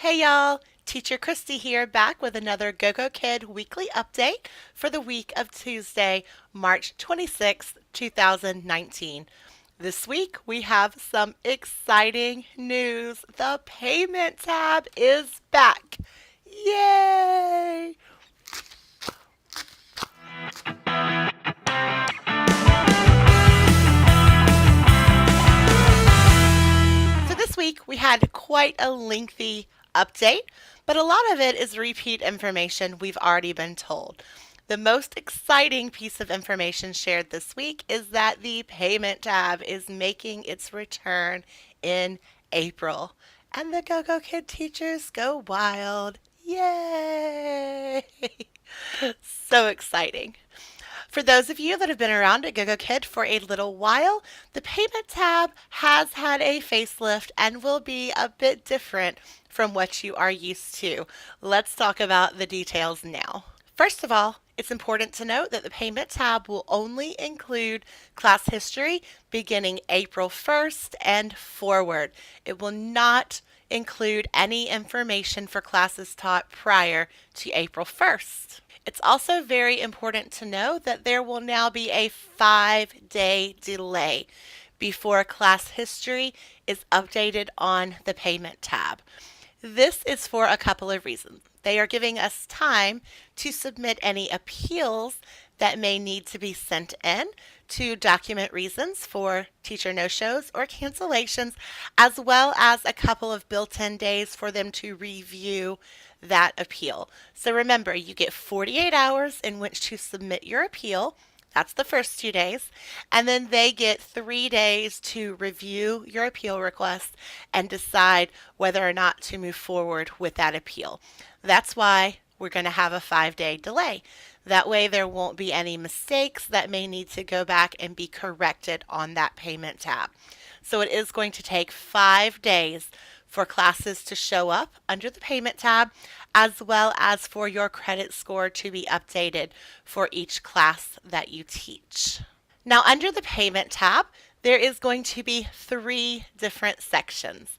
Hey y'all, Teacher Christy here back with another Gogokid weekly update for the week of Tuesday, March 26th, 2019. This week we have some exciting news. The payment tab is back. Yay! So this week we had quite a lengthy update, but a lot of it is repeat information we've already been told. The most exciting piece of information shared this week is that the payment tab is making its return in April. And the Gogokid teachers go wild. Yay! So exciting. For those of you that have been around at Gogokid for a little while, the payment tab has had a facelift and will be a bit different from what you are used to. Let's talk about the details now. First of all, it's important to note that the payment tab will only include class history beginning April 1st and forward. It will not include any information for classes taught prior to April 1st. It's also very important to know that there will now be a 5-day delay before class history is updated on the payment tab. This is for a couple of reasons. They are giving us time to submit any appeals that may need to be sent in to document reasons for teacher no-shows or cancellations, as well as a couple of built-in days for them to review that appeal. So remember, you get 48 hours in which to submit your appeal. That's the first 2 days. And then they get 3 days to review your appeal request and decide whether or not to move forward with that appeal. That's why we're going to have a 5-day delay. That way there won't be any mistakes that may need to go back and be corrected on that payment tab. So it is going to take 5 days for classes to show up under the payment tab, as well as for your credit score to be updated for each class that you teach. Now, under the payment tab, there is going to be 3 different sections: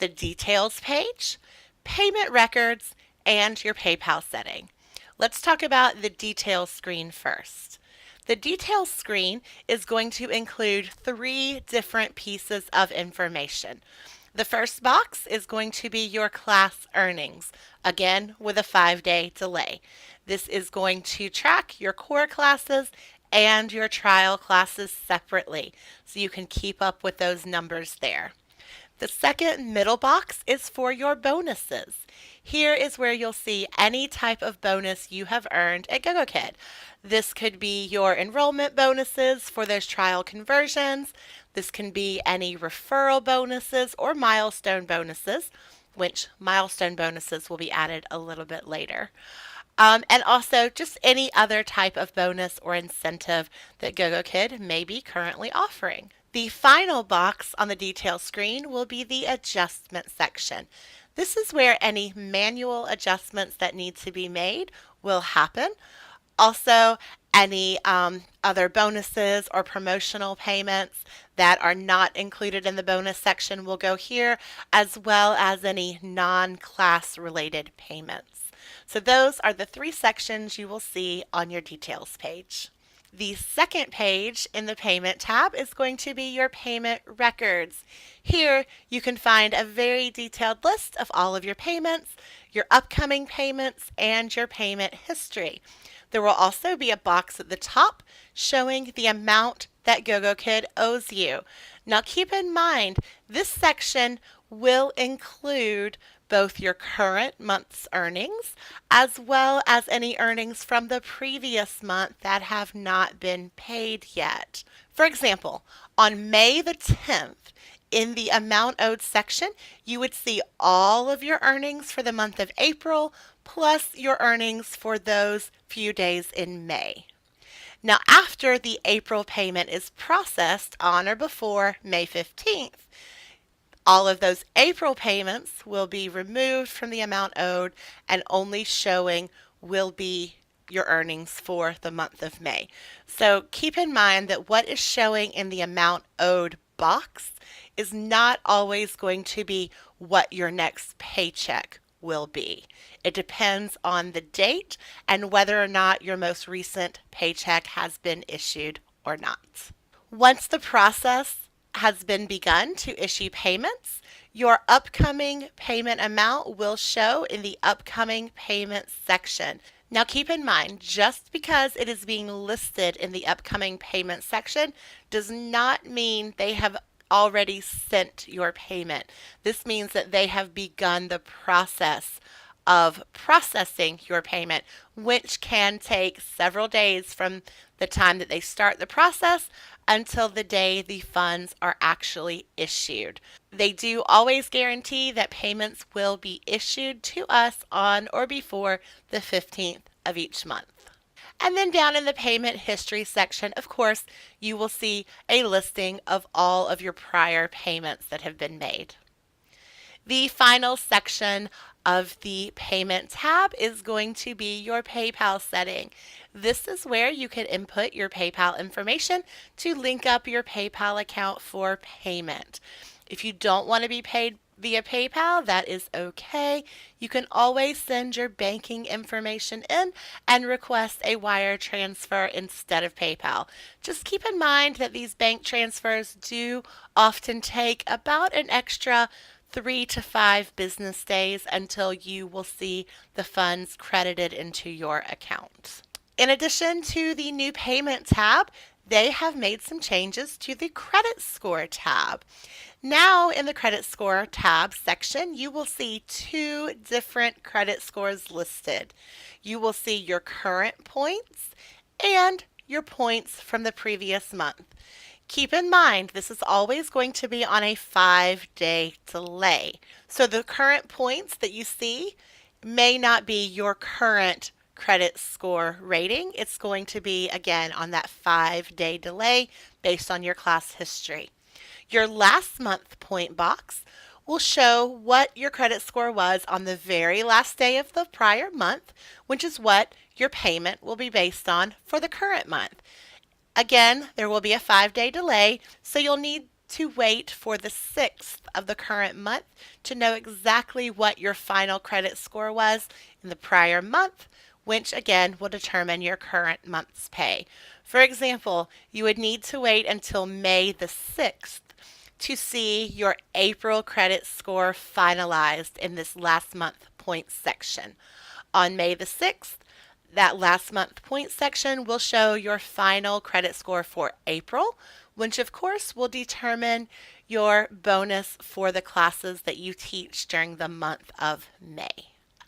the details page, payment records, and your PayPal setting. Let's talk about the details screen first. The details screen is going to include 3 different pieces of information. The first box is going to be your class earnings, again with a 5-day delay. This is going to track your core classes and your trial classes separately, so you can keep up with those numbers there. The second middle box is for your bonuses. Here is where you'll see any type of bonus you have earned at Gogokid. This could be your enrollment bonuses for those trial conversions. This can be any referral bonuses or milestone bonuses, which milestone bonuses will be added a little bit later. And also just any other type of bonus or incentive that Gogokid may be currently offering. The final box on the details screen will be the adjustment section. This is where any manual adjustments that need to be made will happen. Also, any other bonuses or promotional payments that are not included in the bonus section will go here, as well as any non-class related payments. So those are the 3 sections you will see on your details page. The second page in the payment tab is going to be your payment records. Here you can find a very detailed list of all of your payments, your upcoming payments, and your payment history. There will also be a box at the top showing the amount that Gogokid owes you. Now keep in mind, this section will include both your current month's earnings as well as any earnings from the previous month that have not been paid yet. For example, on May the 10th, in the amount owed section, you would see all of your earnings for the month of April plus your earnings for those few days in May. Now, after the April payment is processed on or before May 15th, all of those April payments will be removed from the amount owed, and only showing will be your earnings for the month of May. So keep in mind that what is showing in the amount owed box is not always going to be what your next paycheck will be. It depends on the date and whether or not your most recent paycheck has been issued or not. Once the process has been begun to issue payments, your upcoming payment amount will show in the upcoming payments section. Now keep in mind, just because it is being listed in the upcoming payment section does not mean they have already sent your payment. This means that they have begun the process of processing your payment, which can take several days from the time that they start the process until the day the funds are actually issued. They do always guarantee that payments will be issued to us on or before the 15th of each month. And then down in the payment history section, of course, you will see a listing of all of your prior payments that have been made. The final section of the payment tab is going to be your PayPal setting. This is where you can input your PayPal information to link up your PayPal account for payment. If you don't want to be paid via PayPal, that is okay. You can always send your banking information in and request a wire transfer instead of PayPal. Just keep in mind that these bank transfers do often take about an extra 3 to 5 business days until you will see the funds credited into your account. In addition to the new payment tab, they have made some changes to the credit score tab. Now in the credit score tab section, you will see 2 different credit scores listed. You will see your current points and your points from the previous month. Keep in mind, this is always going to be on a 5-day delay. So the current points that you see may not be your current credit score rating. It's going to be, again, on that 5-day delay based on your class history. Your last month point box will show what your credit score was on the very last day of the prior month, which is what your payment will be based on for the current month. Again, there will be a 5-day delay, so you'll need to wait for the 6th of the current month to know exactly what your final credit score was in the prior month, which again will determine your current month's pay. For example, you would need to wait until May the 6th to see your April credit score finalized in this last month points section. On May the 6th, that last month points section will show your final credit score for April, which of course will determine your bonus for the classes that you teach during the month of May.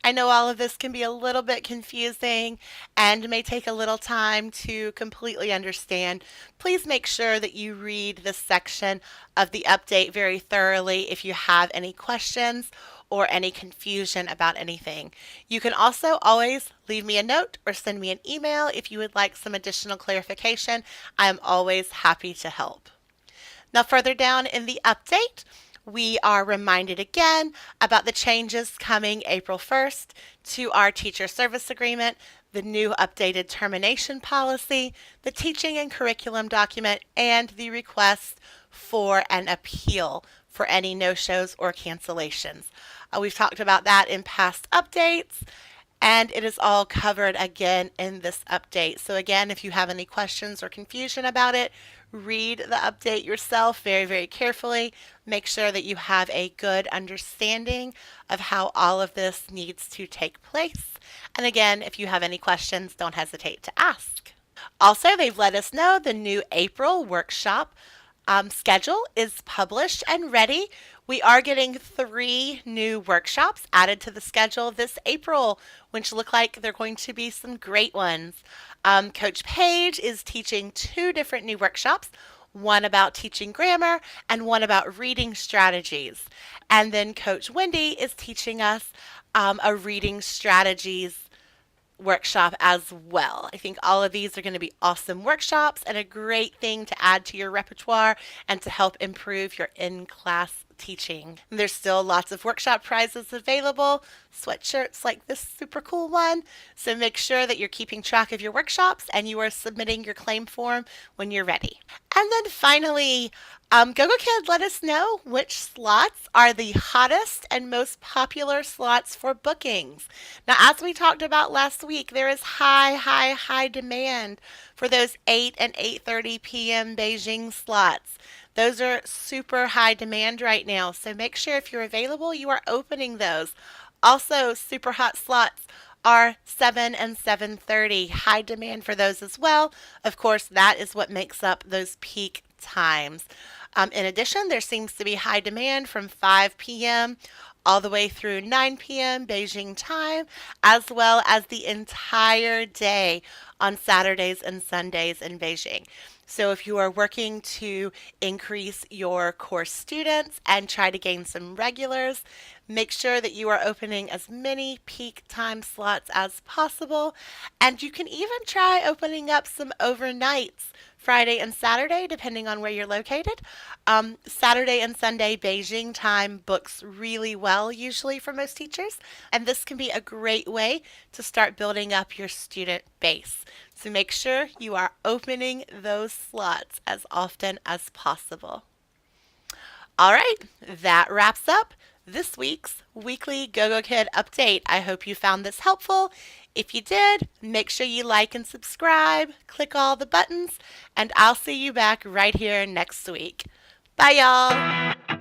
I know all of this can be a little bit confusing and may take a little time to completely understand. Please make sure that you read this section of the update very thoroughly if you have any questions or any confusion about anything. You can also always leave me a note or send me an email if you would like some additional clarification. I am always happy to help. Now, further down in the update, we are reminded again about the changes coming April 1st to our teacher service agreement, the new updated termination policy, the teaching and curriculum document, and the request for an appeal for any no-shows or cancellations. We've talked about that in past updates, and it is all covered again in this update. So again, if you have any questions or confusion about it, read the update yourself very, very carefully. Make sure that you have a good understanding of how all of this needs to take place. And again, if you have any questions, don't hesitate to ask. Also, they've let us know the new April workshop schedule is published and ready. We are getting 3 new workshops added to the schedule this April, which look like they're going to be some great ones. Coach Paige is teaching 2 different new workshops, one about teaching grammar and one about reading strategies. And then Coach Wendy is teaching us a reading strategies workshop as well. I think all of these are going to be awesome workshops and a great thing to add to your repertoire and to help improve your in-class teaching. There's still lots of workshop prizes available, sweatshirts like this super cool one. So make sure that you're keeping track of your workshops and you are submitting your claim form when you're ready. And then finally, Gogokid let us know which slots are the hottest and most popular slots for bookings. Now, as we talked about last week, there is high demand for those 8 and 8:30 p.m. Beijing slots. Those are super high demand right now, so make sure if you're available, you are opening those. Also, super hot slots are 7 and 7:30. High demand for those as well. Of course, that is what makes up those peak times. In addition, there seems to be high demand from 5 p.m. all the way through 9 p.m. Beijing time, as well as the entire day on Saturdays and Sundays in Beijing. So if you are working to increase your course students and try to gain some regulars, make sure that you are opening as many peak time slots as possible. And you can even try opening up some overnights Friday and Saturday, depending on where you're located. Saturday and Sunday Beijing time books really well, usually for most teachers, and this can be a great way to start building up your student base. So make sure you are opening those slots as often as possible. All right, that wraps up this week's weekly Gogokid update. I hope you found this helpful. If you did, make sure you like and subscribe, click all the buttons, and I'll see you back right here next week. Bye, y'all.